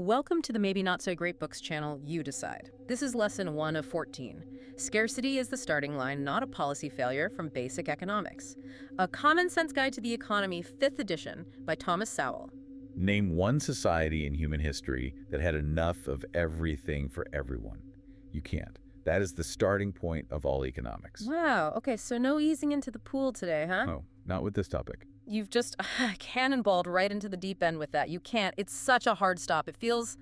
Welcome to the Maybe Not So Great Books channel, You Decide. This is lesson 1 of 14. Scarcity is the starting line, not a policy failure, from Basic Economics. A Common Sense Guide to the Economy, 5th edition, by Thomas Sowell. Name one society in human history that had enough of everything for everyone. You can't. That is the starting point of all economics. Wow, okay, so no easing into the pool today, huh? Oh, not with this topic. You've just cannonballed right into the deep end with that. You can't. It's such a hard stop. It feels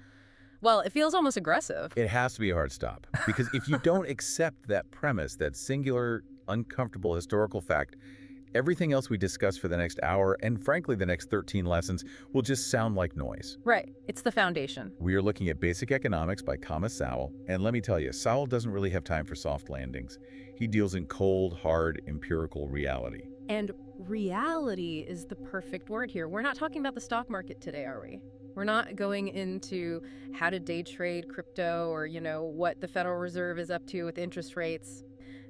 almost aggressive. It has to be a hard stop, because if you don't accept that premise, that singular, uncomfortable historical fact, everything else we discuss for the next hour, and frankly the next 13 lessons, will just sound like noise. Right. It's the foundation. We are looking at Basic Economics by Thomas Sowell, and let me tell you, Sowell doesn't really have time for soft landings. He deals in cold, hard, empirical reality. And reality is the perfect word here. We're not talking about the stock market today, are we? We're not going into how to day trade crypto or, what the Federal Reserve is up to with interest rates.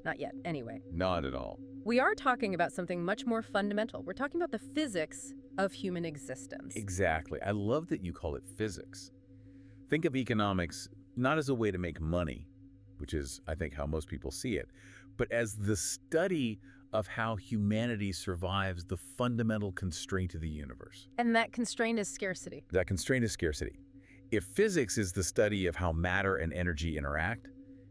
Not yet, anyway. Not at all. We are talking about something much more fundamental. We're talking about the physics of human existence. Exactly. I love that you call it physics. Think of economics not as a way to make money, which is, I think, how most people see it, but as the study of how humanity survives the fundamental constraint of the universe. And that constraint is scarcity. That constraint is scarcity. If physics is the study of how matter and energy interact,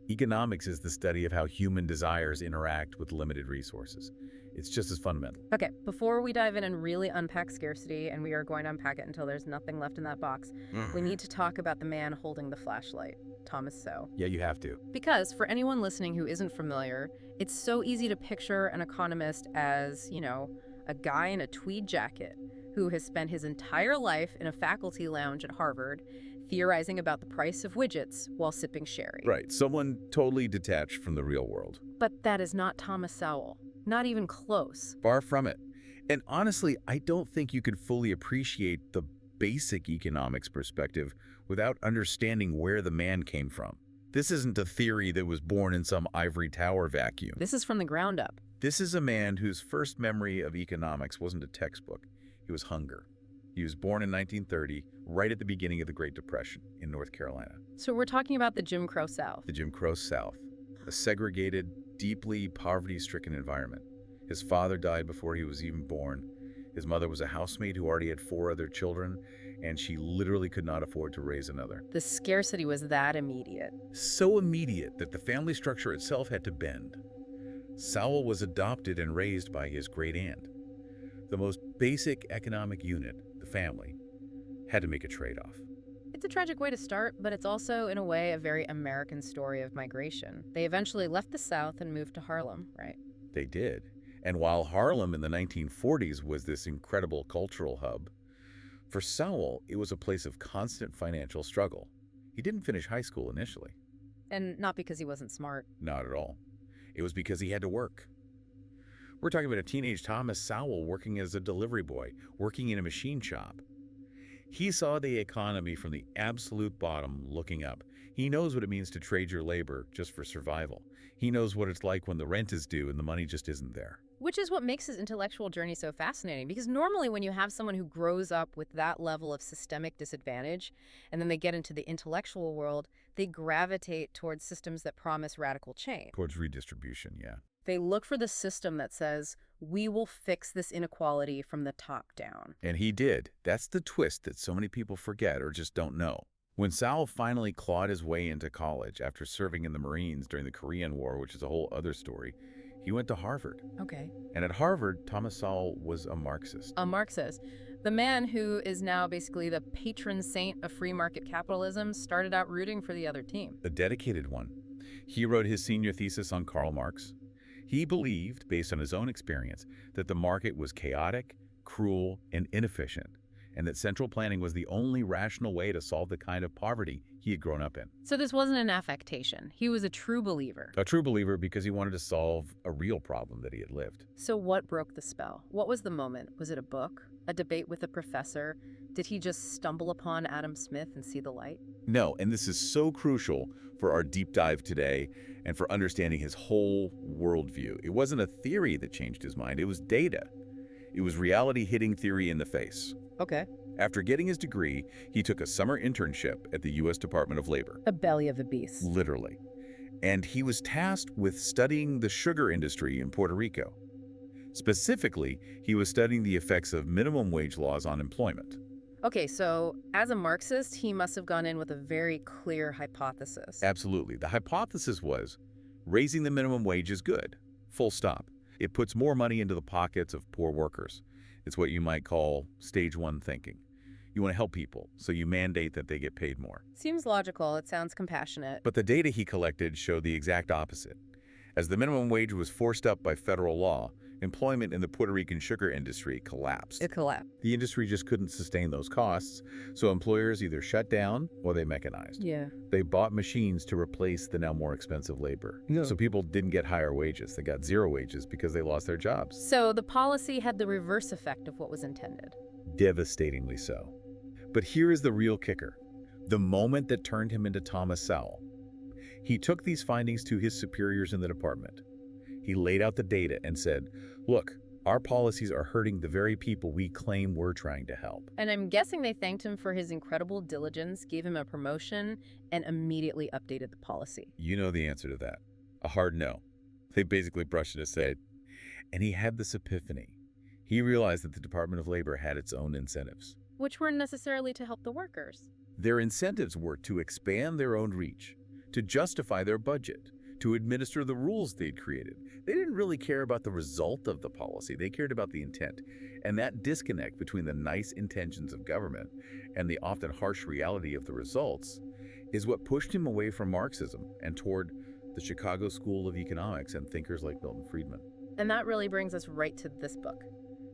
economics is the study of how human desires interact with limited resources. It's just as fundamental. Okay, before we dive in and really unpack scarcity, and we are going to unpack it until there's nothing left in that box, we need to talk about the man holding the flashlight, Thomas Sowell. Yeah, you have to. Because for anyone listening who isn't familiar, it's so easy to picture an economist as, a guy in a tweed jacket who has spent his entire life in a faculty lounge at Harvard theorizing about the price of widgets while sipping sherry. Right, someone totally detached from the real world. But that is not Thomas Sowell. Not even close. Far from it. And honestly, I don't think you could fully appreciate the basic economics perspective without understanding where the man came from. This isn't a theory that was born in some ivory tower vacuum. This is from the ground up. This is a man whose first memory of economics wasn't a textbook. It was hunger. He was born in 1930, right at the beginning of the Great Depression in North Carolina. So we're talking about the Jim Crow South. The Jim Crow South, a segregated, deeply poverty-stricken environment. His father died before he was even born. His mother was a housemaid who already had 4 other children, and she literally could not afford to raise another. The scarcity was that immediate. So immediate that the family structure itself had to bend. Sowell was adopted and raised by his great-aunt. The most basic economic unit, the family, had to make a trade-off. It's a tragic way to start, but it's also, in a way, a very American story of migration. They eventually left the South and moved to Harlem, right? They did. And while Harlem in the 1940s was this incredible cultural hub, for Sowell, it was a place of constant financial struggle. He didn't finish high school initially. And not because he wasn't smart. Not at all. It was because he had to work. We're talking about a teenage Thomas Sowell working as a delivery boy, working in a machine shop. He saw the economy from the absolute bottom looking up. He knows what it means to trade your labor just for survival. He knows what it's like when the rent is due and the money just isn't there. Which is what makes his intellectual journey so fascinating, because normally when you have someone who grows up with that level of systemic disadvantage, and then they get into the intellectual world, they gravitate towards systems that promise radical change. Towards redistribution, yeah. They look for the system that says, we will fix this inequality from the top down. And he did. That's the twist that so many people forget or just don't know. When Sowell finally clawed his way into college after serving in the Marines during the Korean War, which is a whole other story, he went to Harvard. Okay. And at Harvard, Thomas Sowell was a Marxist. A Marxist. The man who is now basically the patron saint of free market capitalism started out rooting for the other team. A dedicated one. He wrote his senior thesis on Karl Marx. He believed, based on his own experience, that the market was chaotic, cruel, and inefficient, and that central planning was the only rational way to solve the kind of poverty he had grown up in. So this wasn't an affectation. He was a true believer. A true believer because he wanted to solve a real problem that he had lived. So what broke the spell? What was the moment? Was it a book? A debate with a professor? Did he just stumble upon Adam Smith and see the light? No, and this is so crucial for our deep dive today and for understanding his whole worldview. It wasn't a theory that changed his mind, it was data. It was reality hitting theory in the face. Okay. After getting his degree, he took a summer internship at the U.S. Department of Labor, A belly of the beast. literally. And he was tasked with studying the sugar industry in Puerto Rico. Specifically, he was studying the effects of minimum wage laws on employment. Okay, so as a Marxist, he must have gone in with a very clear hypothesis. Absolutely. The hypothesis was raising the minimum wage is good. Full stop. It puts more money into the pockets of poor workers. It's what you might call stage one thinking. You want to help people, so you mandate that they get paid more. Seems logical. It sounds compassionate. But the data he collected showed the exact opposite. As the minimum wage was forced up by federal law, employment in the Puerto Rican sugar industry collapsed. It collapsed. The industry just couldn't sustain those costs, so employers either shut down or they mechanized. Yeah. They bought machines to replace the now more expensive labor. So people didn't get higher wages. They got zero wages because they lost their jobs. So the policy had the reverse effect of what was intended. Devastatingly so. But here is the real kicker. The moment that turned him into Thomas Sowell. He took these findings to his superiors in the department. He laid out the data and said, look, our policies are hurting the very people we claim we're trying to help. And I'm guessing they thanked him for his incredible diligence, gave him a promotion, and immediately updated the policy. You know the answer to that. A hard no. They basically brushed it aside. And he had this epiphany. He realized that the Department of Labor had its own incentives. Which weren't necessarily to help the workers. Their incentives were to expand their own reach, to justify their budget, to administer the rules they'd created. They didn't really care about the result of the policy. They cared about the intent. And that disconnect between the nice intentions of government and the often harsh reality of the results is what pushed him away from Marxism and toward the Chicago School of Economics and thinkers like Milton Friedman. And that really brings us right to this book.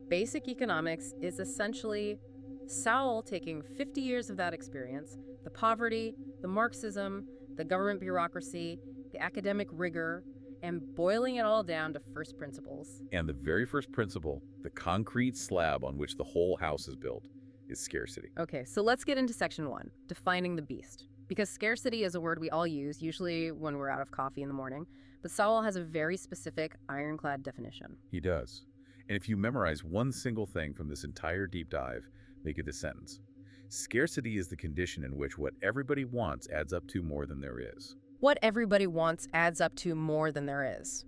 Basic Economics is essentially Sowell taking 50 years of that experience, the poverty, the Marxism, the government bureaucracy, the academic rigor, and boiling it all down to first principles. And the very first principle, the concrete slab on which the whole house is built, is scarcity. Okay, so let's get into section 1, defining the beast. Because scarcity is a word we all use, usually when we're out of coffee in the morning, but Sowell has a very specific, ironclad definition. He does. And if you memorize one single thing from this entire deep dive, make it this sentence. Scarcity is the condition in which what everybody wants adds up to more than there is. What everybody wants adds up to more than there is.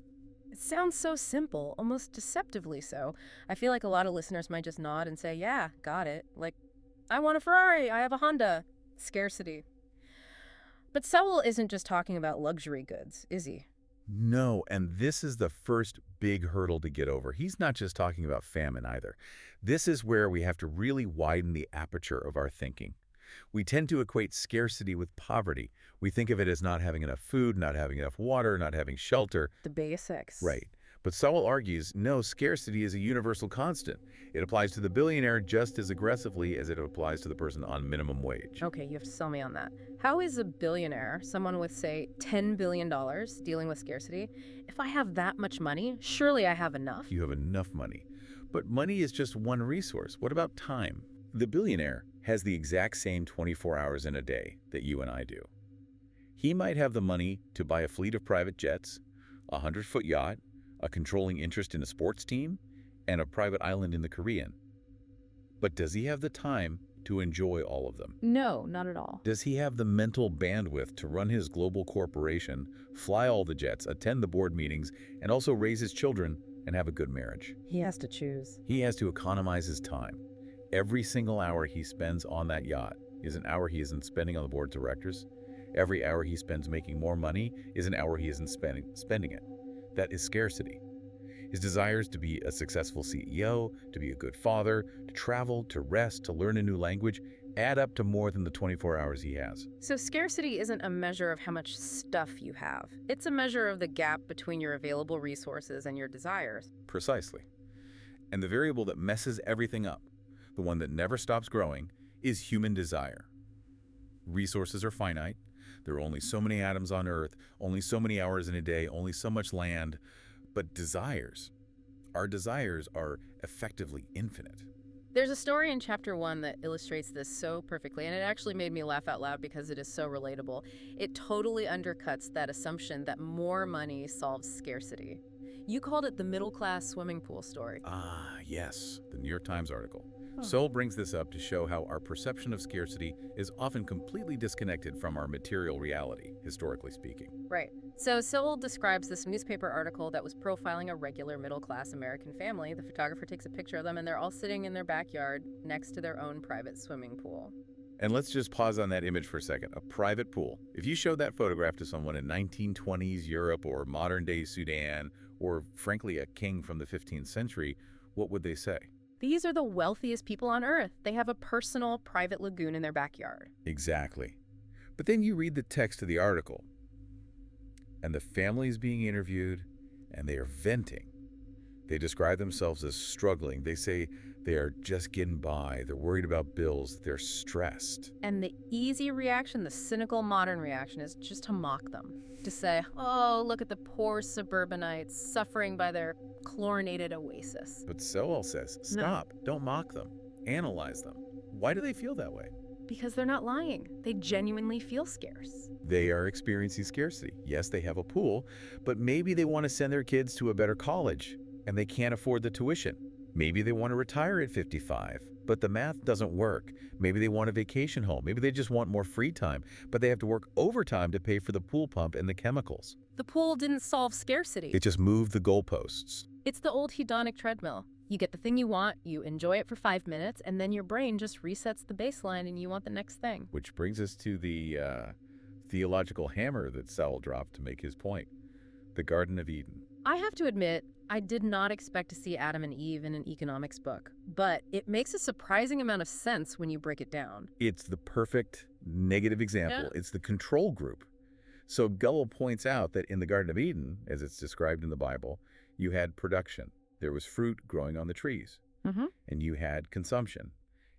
It sounds so simple, almost deceptively so. I feel like a lot of listeners might just nod and say, yeah, got it. Like, I want a Ferrari, I have a Honda. Scarcity. But Sowell isn't just talking about luxury goods, is he? No, and this is the first big hurdle to get over. He's not just talking about famine either. This is where we have to really widen the aperture of our thinking. We tend to equate scarcity with poverty. We think of it as not having enough food, not having enough water, not having shelter. The basics. Right. But Sowell argues, no, scarcity is a universal constant. It applies to the billionaire just as aggressively as it applies to the person on minimum wage. Okay, you have to sell me on that. How is a billionaire, someone with, say, $10 billion, dealing with scarcity? If I have that much money, surely I have enough. You have enough money. But money is just one resource. What about time? The billionaire has the exact same 24 hours in a day that you and I do. He might have the money to buy a fleet of private jets, a 100-foot yacht, a controlling interest in a sports team, and a private island in the Caribbean. But does he have the time to enjoy all of them? No, not at all. Does he have the mental bandwidth to run his global corporation, fly all the jets, attend the board meetings, and also raise his children and have a good marriage? He has to choose. He has to economize his time. Every single hour he spends on that yacht is an hour he isn't spending on the board of directors. Every hour he spends making more money is an hour he isn't spending it. That is scarcity. His desires to be a successful CEO, to be a good father, to travel, to rest, to learn a new language, add up to more than the 24 hours he has. So scarcity isn't a measure of how much stuff you have. It's a measure of the gap between your available resources and your desires. Precisely. And the variable that messes everything up, the one that never stops growing, is human desire. Resources are finite. There are only so many atoms on Earth, only so many hours in a day, only so much land. But desires, our desires are effectively infinite. There's a story in chapter 1 that illustrates this so perfectly, and it actually made me laugh out loud because it is so relatable. It totally undercuts that assumption that more money solves scarcity. You called it the middle-class swimming pool story. Ah, yes, the New York Times article. Sowell brings this up to show how our perception of scarcity is often completely disconnected from our material reality, historically speaking. Right. So Sowell describes this newspaper article that was profiling a regular middle-class American family. The photographer takes a picture of them, and they're all sitting in their backyard next to their own private swimming pool. And let's just pause on that image for a second. A private pool. If you showed that photograph to someone in 1920s Europe or modern-day Sudan, or frankly a king from the 15th century, what would they say? These are the wealthiest people on Earth. They have a personal private lagoon in their backyard. Exactly. But then you read the text of the article, and the family is being interviewed, and they are venting. They describe themselves as struggling. They say they are just getting by. They're worried about bills. They're stressed. And the easy reaction, the cynical modern reaction, is just to mock them. To say, oh, look at the poor suburbanites suffering by their chlorinated oasis. But Sowell says, stop. Don't mock them. Analyze them. Why do they feel that way? Because they're not lying. They genuinely feel scarce. They are experiencing scarcity. Yes, they have a pool, but maybe they want to send their kids to a better college, and they can't afford the tuition. Maybe they want to retire at 55, but the math doesn't work. Maybe they want a vacation home. Maybe they just want more free time, but they have to work overtime to pay for the pool pump and the chemicals. The pool didn't solve scarcity. It just moved the goalposts. It's the old hedonic treadmill. You get the thing you want, you enjoy it for 5 minutes, and then your brain just resets the baseline and you want the next thing. Which brings us to the theological hammer that Sowell dropped to make his point. The Garden of Eden. I have to admit, I did not expect to see Adam and Eve in an economics book, but it makes a surprising amount of sense when you break it down. It's the perfect negative example. Yeah. It's the control group. So Sowell points out that in the Garden of Eden, as it's described in the Bible, you had production. There was fruit growing on the trees. And you had consumption.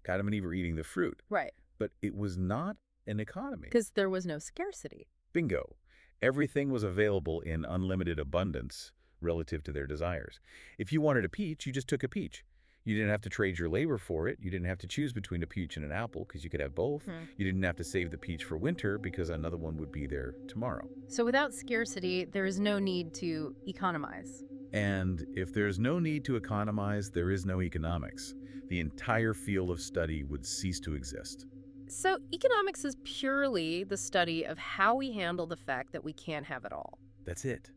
Adam and Eve were eating the fruit. Right. But it was not an economy. Because there was no scarcity. Bingo. Everything was available in unlimited abundance relative to their desires. If you wanted a peach, you just took a peach. You didn't have to trade your labor for it. You didn't have to choose between a peach and an apple because you could have both. You didn't have to save the peach for winter because another one would be there tomorrow. So without scarcity, there is no need to economize. And if there's no need to economize, there is no economics. The entire field of study would cease to exist. So economics is purely the study of how we handle the fact that we can't have it all. That's it.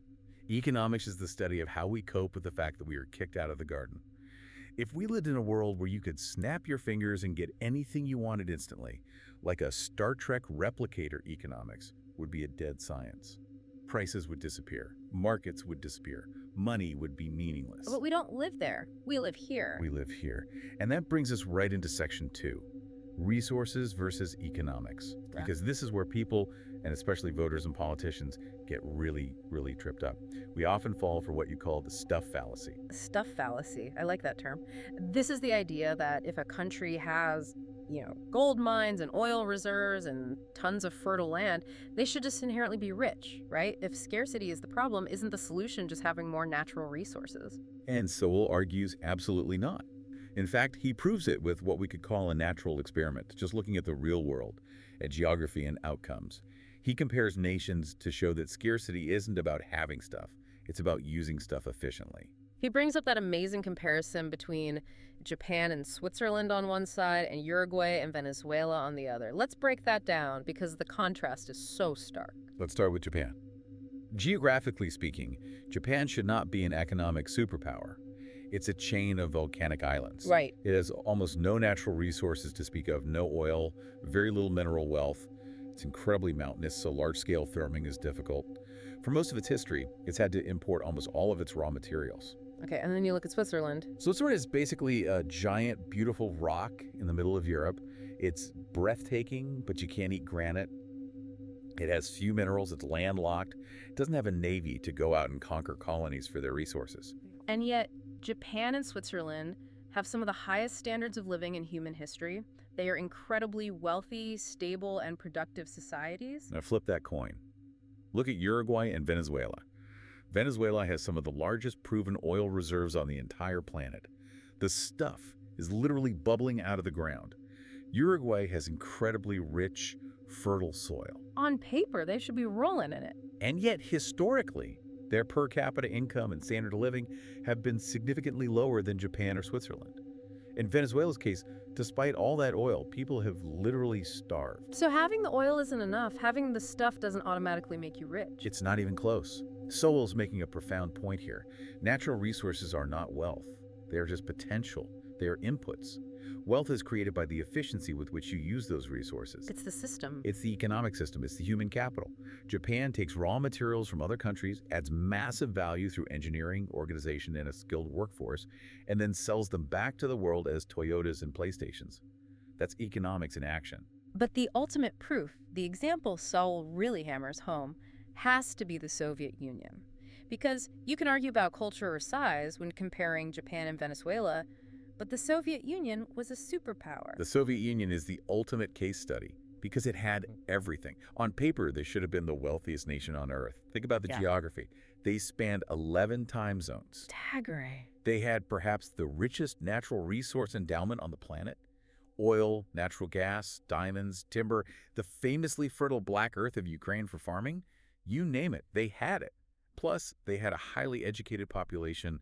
Economics is the study of how we cope with the fact that we were kicked out of the garden. If we lived in a world where you could snap your fingers and get anything you wanted instantly, like a Star Trek replicator, economics would be a dead science. Prices would disappear. Markets would disappear. Money would be meaningless. But we don't live there. We live here. We live here. And that brings us right into section 2. Resources versus economics. Yeah. Because this is where people, and especially voters and politicians, get really, really tripped up. We often fall for what you call the stuff fallacy. Stuff fallacy. I like that term. This is the idea that if a country has, gold mines and oil reserves and tons of fertile land, they should just inherently be rich, right? If scarcity is the problem, isn't the solution just having more natural resources? And Sowell argues absolutely not. In fact, he proves it with what we could call a natural experiment, just looking at the real world, at geography and outcomes. He compares nations to show that scarcity isn't about having stuff, it's about using stuff efficiently. He brings up that amazing comparison between Japan and Switzerland on one side and Uruguay and Venezuela on the other. Let's break that down because the contrast is so stark. Let's start with Japan. Geographically speaking, Japan should not be an economic superpower. It's a chain of volcanic islands. Right. It has almost no natural resources to speak of, no oil, very little mineral wealth. It's incredibly mountainous, so large-scale farming is difficult. For most of its history, it's had to import almost all of its raw materials. Okay, and then you look at Switzerland. Switzerland is basically a giant, beautiful rock in the middle of Europe. It's breathtaking, but you can't eat granite. It has few minerals, it's landlocked. It doesn't have a navy to go out and conquer colonies for their resources. And yet, Japan and Switzerland have some of the highest standards of living in human history. They are incredibly wealthy, stable, and productive societies. Now flip that coin. Look at Uruguay and Venezuela. Venezuela has some of the largest proven oil reserves on the entire planet. The stuff is literally bubbling out of the ground. Uruguay has incredibly rich, fertile soil. On paper, they should be rolling in it. And yet, historically, their per capita income and standard of living have been significantly lower than Japan or Switzerland. In Venezuela's case, despite all that oil, people have literally starved. So having the oil isn't enough. Having the stuff doesn't automatically make you rich. It's not even close. Sowell's making a profound point here. Natural resources are not wealth. They are just potential. They are inputs. Wealth is created by the efficiency with which you use those resources. It's the system. It's the economic system. It's the human capital. Japan takes raw materials from other countries, adds massive value through engineering, organization, and a skilled workforce, and then sells them back to the world as Toyotas and PlayStations. That's economics in action. But the ultimate proof, the example Sowell really hammers home, has to be the Soviet Union. Because you can argue about culture or size when comparing Japan and Venezuela, but the Soviet Union was a superpower. The Soviet Union is the ultimate case study because it had everything. On paper, they should have been the wealthiest nation on Earth. Think about the geography. They spanned 11 time zones. Staggering. They had perhaps the richest natural resource endowment on the planet. Oil, natural gas, diamonds, timber, the famously fertile black earth of Ukraine for farming. You name it, they had it. Plus, they had a highly educated population,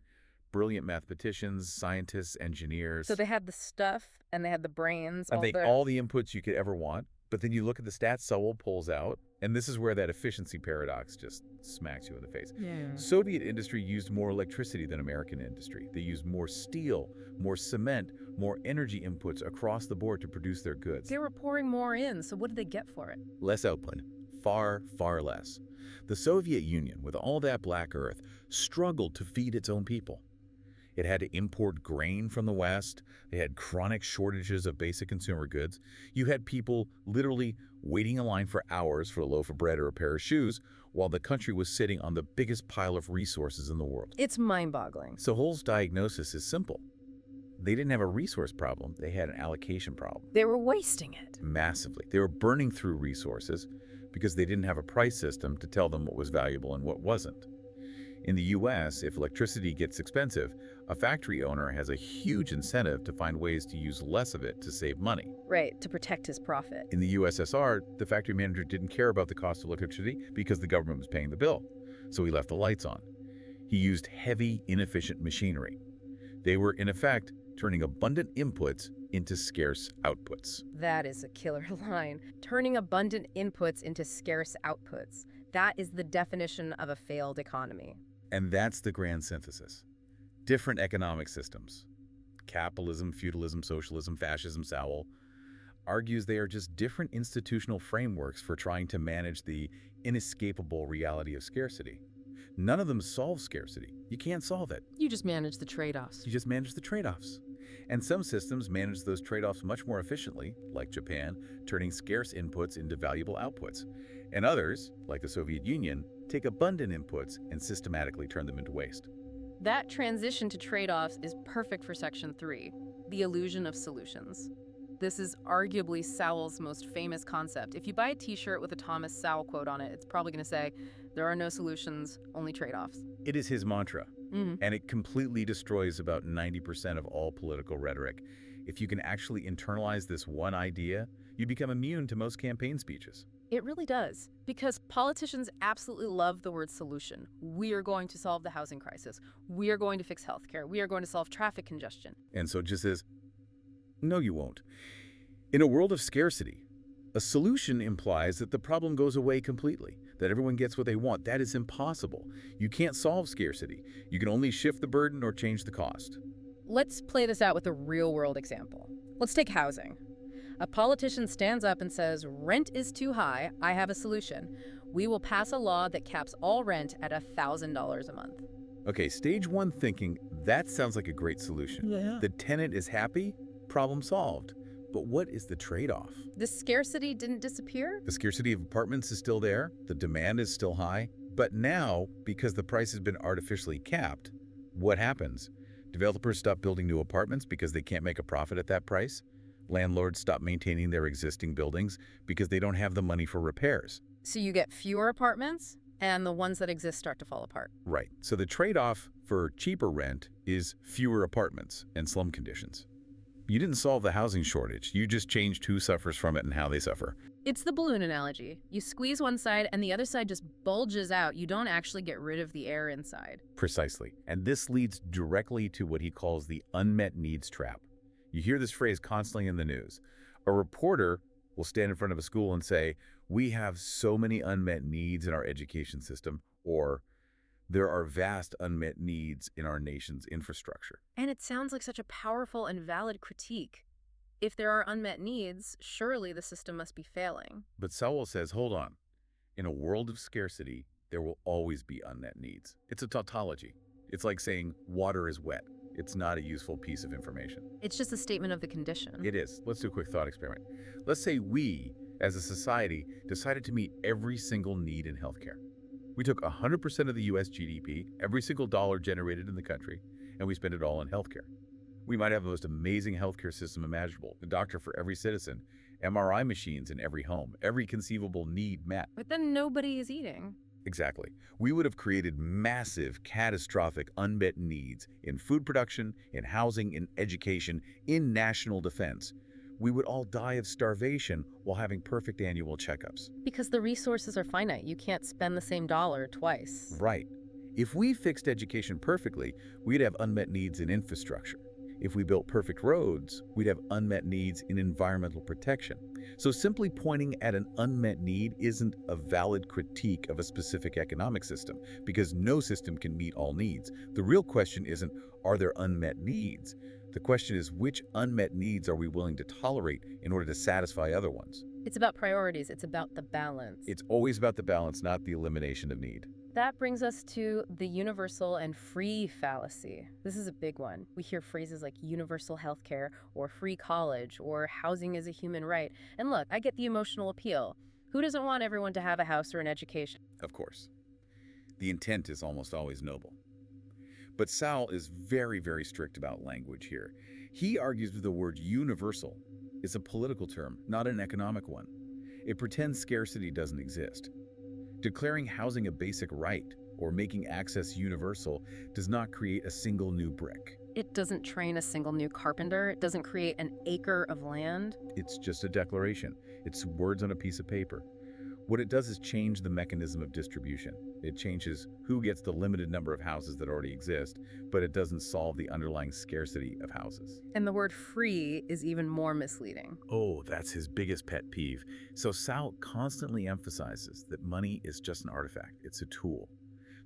brilliant mathematicians, scientists, engineers. So they had the stuff and they had the brains. And all the inputs you could ever want. But then you look at the stats Sowell pulls out, and this is where that efficiency paradox just smacks you in the face. Soviet industry used more electricity than American industry. They used more steel, more cement, more energy inputs across the board to produce their goods. They were pouring more in, so what did they get for it? Less output. Far, far less. The Soviet Union, with all that black earth, struggled to feed its own people. It had to import grain from the West. They had chronic shortages of basic consumer goods. You had people literally waiting in line for hours for a loaf of bread or a pair of shoes while the country was sitting on the biggest pile of resources in the world. It's mind-boggling. Sowell's diagnosis is simple. They didn't have a resource problem. They had an allocation problem. They were wasting it. Massively. They were burning through resources because they didn't have a price system to tell them what was valuable and what wasn't. In the U.S., if electricity gets expensive, a factory owner has a huge incentive to find ways to use less of it to save money. Right, to protect his profit. In the USSR, the factory manager didn't care about the cost of electricity because the government was paying the bill, so he left the lights on. He used heavy, inefficient machinery. They were, in effect, turning abundant inputs into scarce outputs. That is a killer line. Turning abundant inputs into scarce outputs. That is the definition of a failed economy. And that's the grand synthesis. Different economic systems. Capitalism, feudalism, socialism, fascism, Sowell argues they are just different institutional frameworks for trying to manage the inescapable reality of scarcity. None of them solve scarcity. You can't solve it. You just manage the trade-offs. You just manage the trade-offs. And some systems manage those trade-offs much more efficiently, like Japan, turning scarce inputs into valuable outputs. And others, like the Soviet Union, take abundant inputs and systematically turn them into waste. That transition to trade-offs is perfect for Section 3, the illusion of solutions. This is arguably Sowell's most famous concept. If you buy a t-shirt with a Thomas Sowell quote on it, it's probably going to say, there are no solutions, only trade-offs. It is his mantra, and it completely destroys about 90% of all political rhetoric. If you can actually internalize this one idea, you become immune to most campaign speeches. It really does, because politicians absolutely love the word solution. We are going to solve the housing crisis. We are going to fix healthcare. We are going to solve traffic congestion. And so it just says, no, you won't. In a world of scarcity, a solution implies that the problem goes away completely, that everyone gets what they want. That is impossible. You can't solve scarcity. You can only shift the burden or change the cost. Let's play this out with a real-world example. Let's take housing. A politician stands up and says, rent is too high, I have a solution. We will pass a law that caps all rent at $1,000 a month. Okay, stage one thinking, that sounds like a great solution. Yeah. The tenant is happy, problem solved. But what is the trade-off? The scarcity didn't disappear? The scarcity of apartments is still there, the demand is still high, but now, because the price has been artificially capped, what happens? Developers stop building new apartments because they can't make a profit at that price. Landlords stop maintaining their existing buildings because they don't have the money for repairs. So you get fewer apartments, and the ones that exist start to fall apart. Right. So the trade-off for cheaper rent is fewer apartments and slum conditions. You didn't solve the housing shortage. You just changed who suffers from it and how they suffer. It's the balloon analogy. You squeeze one side and the other side just bulges out. You don't actually get rid of the air inside. Precisely. And this leads directly to what he calls the unmet needs trap. You hear this phrase constantly in the news. A reporter will stand in front of a school and say, "We have so many unmet needs in our education system," or "There are vast unmet needs in our nation's infrastructure." And it sounds like such a powerful and valid critique. If there are unmet needs, surely the system must be failing. But Sowell says, hold on. In a world of scarcity, there will always be unmet needs. It's a tautology. It's like saying water is wet. It's not a useful piece of information. It's just a statement of the condition. It is. Let's do a quick thought experiment. Let's say we, as a society, decided to meet every single need in healthcare. We took 100% of the U.S. GDP, every single dollar generated in the country, and we spent it all on healthcare. We might have the most amazing healthcare system imaginable, a doctor for every citizen, MRI machines in every home, every conceivable need met. But then nobody is eating. Exactly. We would have created massive, catastrophic, unmet needs in food production, in housing, in education, in national defense. We would all die of starvation while having perfect annual checkups. Because the resources are finite. You can't spend the same dollar twice. Right. If we fixed education perfectly, we'd have unmet needs in infrastructure. If we built perfect roads, we'd have unmet needs in environmental protection. So simply pointing at an unmet need isn't a valid critique of a specific economic system, because no system can meet all needs. The real question isn't, are there unmet needs? The question is, which unmet needs are we willing to tolerate in order to satisfy other ones? It's about priorities. It's about the balance. It's always about the balance, not the elimination of need. That brings us to the universal and free fallacy. This is a big one. We hear phrases like universal healthcare or free college or housing is a human right. And look, I get the emotional appeal. Who doesn't want everyone to have a house or an education? Of course. The intent is almost always noble. But Sowell is very, very strict about language here. He argues that the word universal is a political term, not an economic one. It pretends scarcity doesn't exist. Declaring housing a basic right or making access universal does not create a single new brick. It doesn't train a single new carpenter. It doesn't create an acre of land. It's just a declaration. It's words on a piece of paper. What it does is change the mechanism of distribution. It changes who gets the limited number of houses that already exist, but it doesn't solve the underlying scarcity of houses. And the word free is even more misleading. Oh, that's his biggest pet peeve. So Sowell constantly emphasizes that money is just an artifact. It's a tool.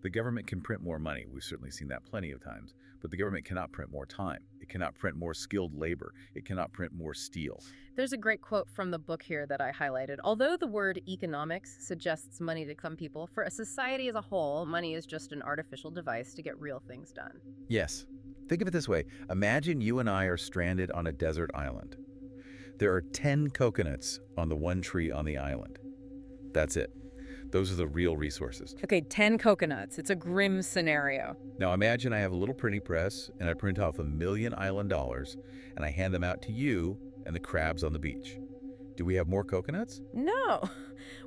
The government can print more money. We've certainly seen that plenty of times. But the government cannot print more time. It cannot print more skilled labor. It cannot print more steel. There's a great quote from the book here that I highlighted. Although the word economics suggests money to some people, for a society as a whole, money is just an artificial device to get real things done. Yes. Think of it this way. Imagine you and I are stranded on a desert island. There are 10 coconuts on the one tree on the island. That's it. Those are the real resources. Okay, 10 coconuts. It's a grim scenario. Now imagine I have a little printing press and I print off $1 million island dollars and I hand them out to you and the crabs on the beach. Do we have more coconuts? No.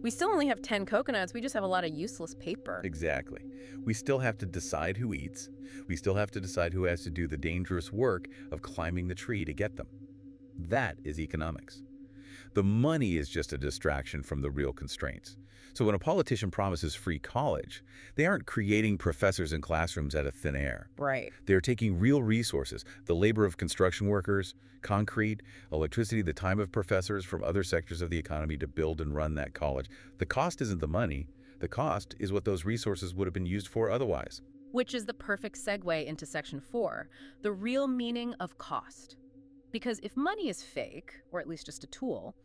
We still only have 10 coconuts. We just have a lot of useless paper. Exactly. We still have to decide who eats. We still have to decide who has to do the dangerous work of climbing the tree to get them. That is economics. The money is just a distraction from the real constraints. So when a politician promises free college, they aren't creating professors in classrooms out of thin air. Right. They're taking real resources, the labor of construction workers, concrete, electricity, the time of professors from other sectors of the economy to build and run that college. The cost isn't the money. The cost is what those resources would have been used for otherwise. Which is the perfect segue into Section 4, the real meaning of cost. Because if money is fake, or at least just a tool,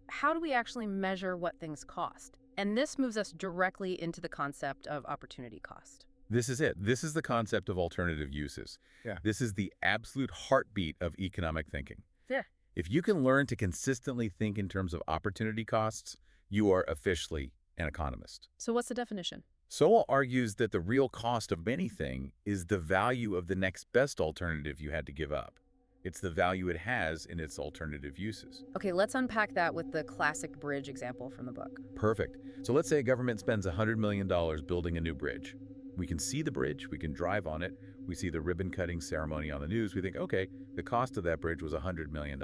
how do we actually measure what things cost? And this moves us directly into the concept of opportunity cost. This is it. This is the concept of alternative uses. Yeah. This is the absolute heartbeat of economic thinking. Yeah. If you can learn to consistently think in terms of opportunity costs, you are officially an economist. So what's the definition? Sowell argues that the real cost of anything is the value of the next best alternative you had to give up. It's the value it has in its alternative uses. Okay, let's unpack that with the classic bridge example from the book. Perfect. So let's say a government spends $100 million building a new bridge. We can see the bridge, we can drive on it, we see the ribbon-cutting ceremony on the news, we think, okay, the cost of that bridge was $100 million.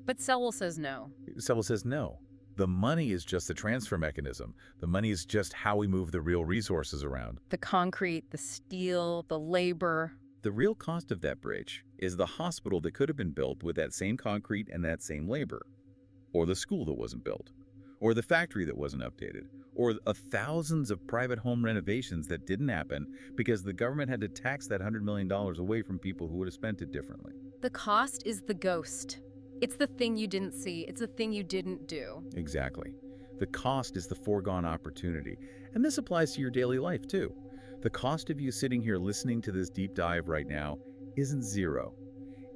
But Sowell says no. Sowell says no. The money is just the transfer mechanism. The money is just how we move the real resources around. The concrete, the steel, the labor. The real cost of that bridge is the hospital that could have been built with that same concrete and that same labor, or the school that wasn't built, or the factory that wasn't updated, or thousands of private home renovations that didn't happen because the government had to tax that $100 million away from people who would have spent it differently. The cost is the ghost. It's the thing you didn't see. It's the thing you didn't do. Exactly. The cost is the foregone opportunity. And this applies to your daily life, too. The cost of you sitting here listening to this deep dive right now isn't zero,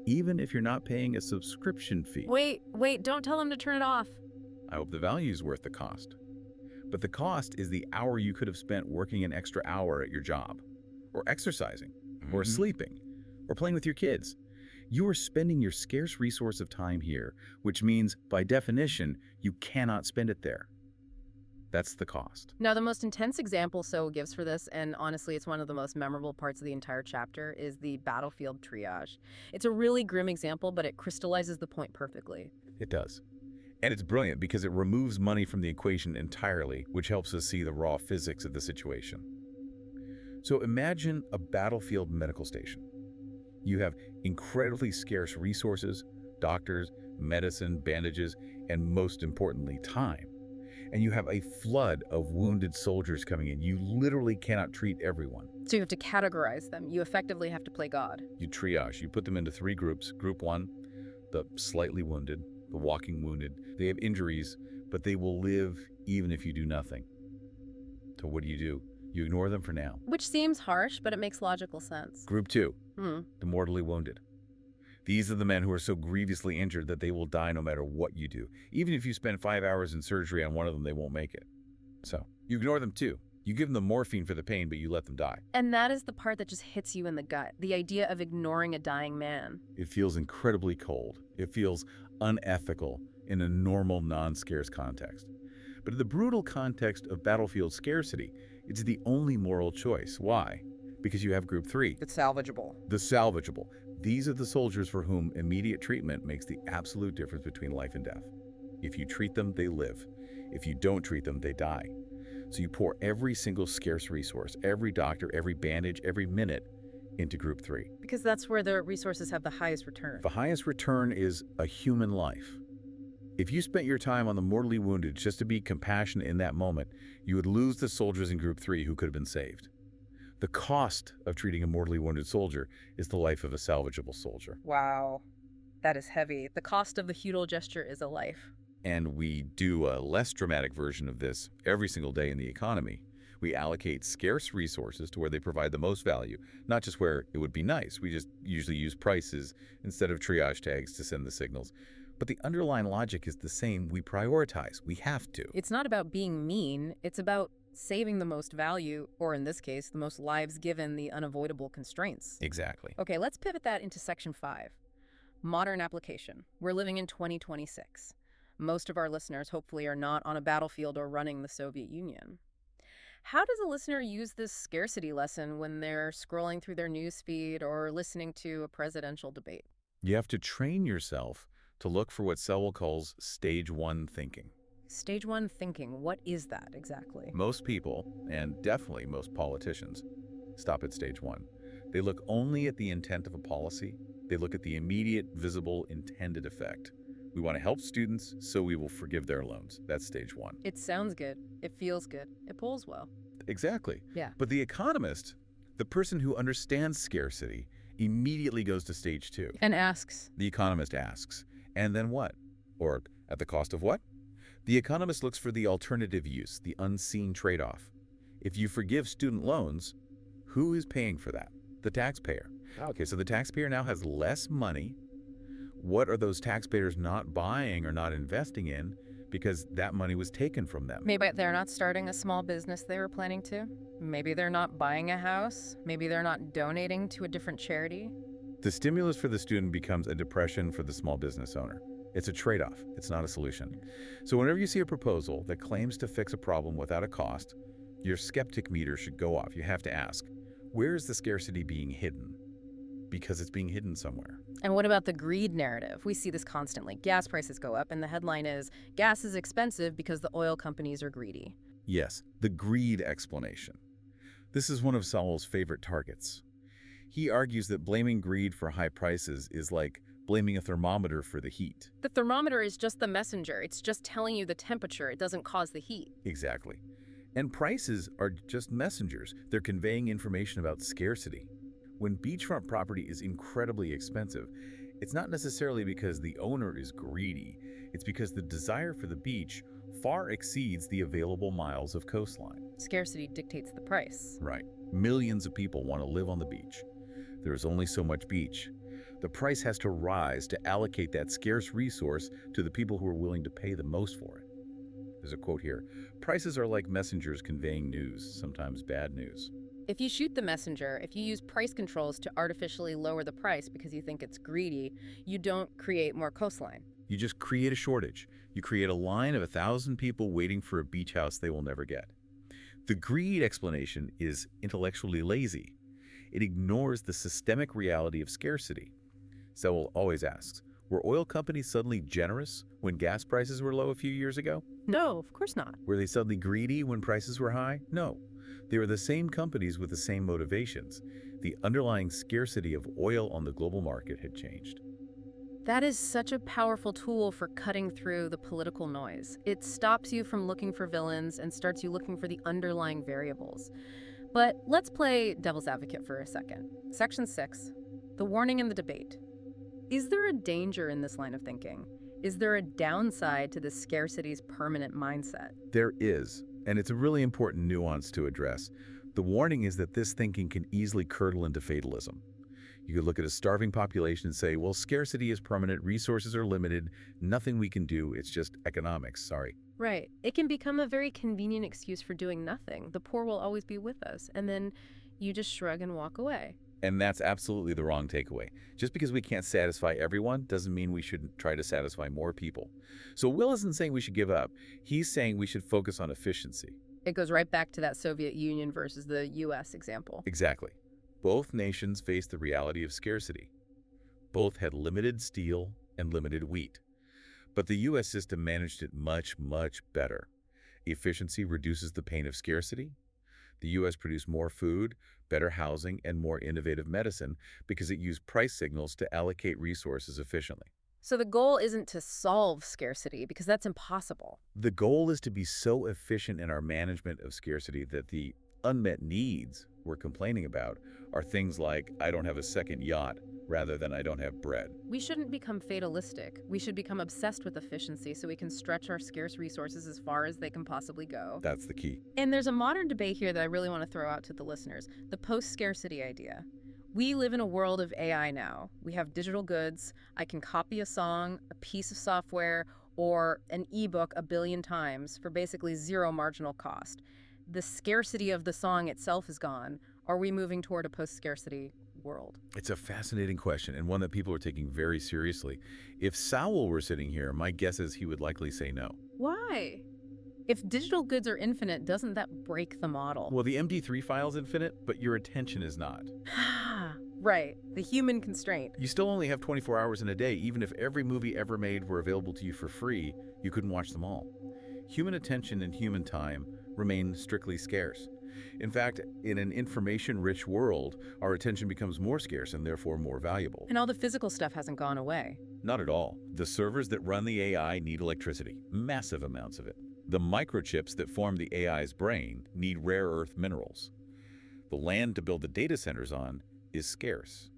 even if you're not paying a subscription fee. Wait, don't tell them to turn it off. I hope the value is worth the cost. But the cost is the hour you could have spent working an extra hour at your job, or exercising, or sleeping, or playing with your kids. You are spending your scarce resource of time here, which means, by definition, you cannot spend it there. That's the cost. Now, the most intense example Sowell gives for this, and honestly, it's one of the most memorable parts of the entire chapter, is the battlefield triage. It's a really grim example, but it crystallizes the point perfectly. It does. And it's brilliant because it removes money from the equation entirely, which helps us see the raw physics of the situation. So imagine a battlefield medical station. You have incredibly scarce resources, doctors, medicine, bandages, and most importantly, time. And you have a flood of wounded soldiers coming in. You literally cannot treat everyone. So you have to categorize them. You effectively have to play God. You triage. You put them into 3 groups. Group 1, the slightly wounded, the walking wounded. They have injuries, but they will live even if you do nothing. So what do? You ignore them for now. Which seems harsh, but it makes logical sense. Group 2, the mortally wounded. These are the men who are so grievously injured that they will die no matter what you do. Even if you spend 5 hours in surgery on one of them, they won't make it. So you ignore them too. You give them the morphine for the pain, but you let them die. And that is the part that just hits you in the gut, the idea of ignoring a dying man. It feels incredibly cold. It feels unethical in a normal, non-scarce context. But in the brutal context of battlefield scarcity, it's the only moral choice. Why? Because you have Group 3. It's salvageable. The salvageable. These are the soldiers for whom immediate treatment makes the absolute difference between life and death. If you treat them, they live. If you don't treat them, they die. So you pour every single scarce resource, every doctor, every bandage, every minute into Group 3. Because that's where the resources have the highest return. The highest return is a human life. If you spent your time on the mortally wounded just to be compassionate in that moment, you would lose the soldiers in Group 3 who could have been saved. The cost of treating a mortally wounded soldier is the life of a salvageable soldier. Wow, that is heavy. The cost of the feudal gesture is a life. And we do a less dramatic version of this every single day in the economy. We allocate scarce resources to where they provide the most value, not just where it would be nice. We just usually use prices instead of triage tags to send the signals. But the underlying logic is the same. We prioritize. We have to. It's not about being mean. It's about saving the most value, or in this case, the most lives given the unavoidable constraints. Exactly. Okay, let's pivot that into Section 5. Modern application. We're living in 2026. Most of our listeners hopefully are not on a battlefield or running the Soviet Union. How does a listener use this scarcity lesson when they're scrolling through their news feed or listening to a presidential debate? You have to train yourself to look for what Sowell calls stage 1 thinking. Stage 1 thinking, what is that exactly? Most people, and definitely most politicians, stop at stage 1. They look only at the intent of a policy. They look at the immediate, visible, intended effect. We want to help students, so we will forgive their loans. That's stage 1. It sounds good. It feels good. It polls well. Exactly. Yeah. But the economist, the person who understands scarcity, immediately goes to stage 2. And asks. The economist asks, and then what? Or at the cost of what? The economist looks for the alternative use, the unseen trade-off. If you forgive student loans, who is paying for that? The taxpayer. Okay, so the taxpayer now has less money. What are those taxpayers not buying or not investing in because that money was taken from them? Maybe they're not starting a small business they were planning to. Maybe they're not buying a house. Maybe they're not donating to a different charity. The stimulus for the student becomes a depression for the small business owner. It's a trade-off. It's not a solution. So whenever you see a proposal that claims to fix a problem without a cost, your skeptic meter should go off. You have to ask, where is the scarcity being hidden? Because it's being hidden somewhere. And what about the greed narrative? We see this constantly. Gas prices go up, and the headline is, gas is expensive because the oil companies are greedy. Yes, the greed explanation. This is one of Sowell's favorite targets. He argues that blaming greed for high prices is like blaming a thermometer for the heat. The thermometer is just the messenger. It's just telling you the temperature. It doesn't cause the heat. Exactly. And prices are just messengers. They're conveying information about scarcity. When beachfront property is incredibly expensive, it's not necessarily because the owner is greedy. It's because the desire for the beach far exceeds the available miles of coastline. Scarcity dictates the price. Right. Millions of people want to live on the beach. There is only so much beach. The price has to rise to allocate that scarce resource to the people who are willing to pay the most for it. There's a quote here. Prices are like messengers conveying news, sometimes bad news. If you shoot the messenger, if you use price controls to artificially lower the price because you think it's greedy, you don't create more coastline. You just create a shortage. You create a line of 1,000 people waiting for a beach house they will never get. The greed explanation is intellectually lazy. It ignores the systemic reality of scarcity. Sowell always asks, were oil companies suddenly generous when gas prices were low a few years ago? No, of course not. Were they suddenly greedy when prices were high? No. They were the same companies with the same motivations. The underlying scarcity of oil on the global market had changed. That is such a powerful tool for cutting through the political noise. It stops you from looking for villains and starts you looking for the underlying variables. But let's play devil's advocate for a second. Section 6, the warning and the debate. Is there a danger in this line of thinking? Is there a downside to the scarcity's permanent mindset? There is, and it's a really important nuance to address. The warning is that this thinking can easily curdle into fatalism. You could look at a starving population and say, well, scarcity is permanent, resources are limited, nothing we can do, it's just economics, sorry. Right. It can become a very convenient excuse for doing nothing. The poor will always be with us. And then you just shrug and walk away. And that's absolutely the wrong takeaway. Just because we can't satisfy everyone doesn't mean we shouldn't try to satisfy more people. So Will isn't saying we should give up. He's saying we should focus on efficiency. It goes right back to that Soviet Union versus the U.S. example. Exactly. Both nations faced the reality of scarcity. Both had limited steel and limited wheat. But the U.S. system managed it much, much better. Efficiency reduces the pain of scarcity. The U.S. produced more food, better housing, and more innovative medicine because it used price signals to allocate resources efficiently. So the goal isn't to solve scarcity because that's impossible. The goal is to be so efficient in our management of scarcity that the unmet needs we're complaining about are things like, I don't have a second yacht, rather than I don't have bread. We shouldn't become fatalistic. We should become obsessed with efficiency so we can stretch our scarce resources as far as they can possibly go. That's the key. And there's a modern debate here that I really want to throw out to the listeners, the post-scarcity idea. We live in a world of AI now. We have digital goods. I can copy a song, a piece of software, or an ebook 1 billion times for basically zero marginal cost. The scarcity of the song itself is gone. Are we moving toward a post-scarcity world? It's a fascinating question and one that people are taking very seriously. If Sowell were sitting here, my guess is he would likely say no. Why? If digital goods are infinite, doesn't that break the model? Well, the MD3 file is infinite, but your attention is not. Right, the human constraint. You still only have 24 hours in a day. Even if every movie ever made were available to you for free, you couldn't watch them all. Human attention and human time remain strictly scarce. In fact, in an information-rich world, our attention becomes more scarce and therefore more valuable. And all the physical stuff hasn't gone away. Not at all. The servers that run the AI need electricity, massive amounts of it. The microchips that form the AI's brain need rare earth minerals. The land to build the data centers on is scarce.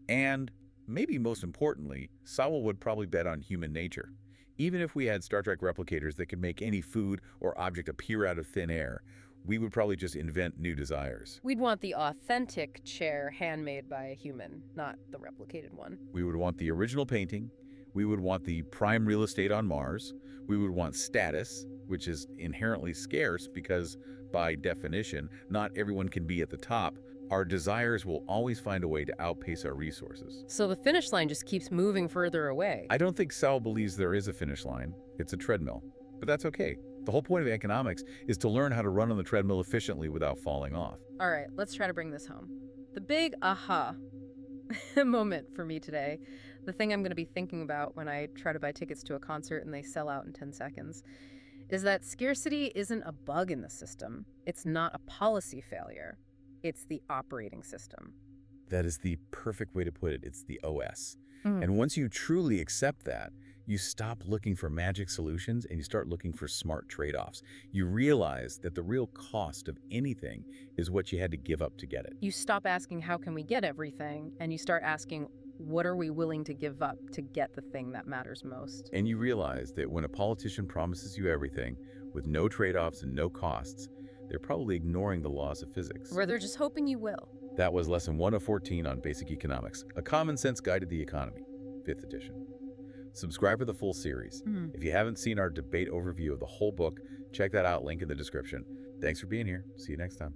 And, maybe most importantly, Sowell would probably bet on human nature. Even if we had Star Trek replicators that could make any food or object appear out of thin air, we would probably just invent new desires. We'd want the authentic chair handmade by a human, not the replicated one. We would want the original painting. We would want the prime real estate on Mars. We would want status, which is inherently scarce because, by definition, not everyone can be at the top. Our desires will always find a way to outpace our resources. So the finish line just keeps moving further away. I don't think Sowell believes there is a finish line. It's a treadmill. But that's okay. The whole point of economics is to learn how to run on the treadmill efficiently without falling off. All right, let's try to bring this home. The big aha moment for me today, the thing I'm going to be thinking about when I try to buy tickets to a concert and they sell out in 10 seconds, is that scarcity isn't a bug in the system. It's not a policy failure. It's the operating system. That is the perfect way to put it. It's the OS. Mm. And once you truly accept that, you stop looking for magic solutions and you start looking for smart trade-offs. You realize that the real cost of anything is what you had to give up to get it. You stop asking, how can we get everything? And you start asking, what are we willing to give up to get the thing that matters most? And you realize that when a politician promises you everything with no trade-offs and no costs, they're probably ignoring the laws of physics. Or they're just hoping you will. That was lesson 1 of 14 on Basic Economics, a common sense guide to the economy, 5th edition. Subscribe for the full series. If you haven't seen our debate overview of the whole book, check that out, link in the description. Thanks for being here. See you next time.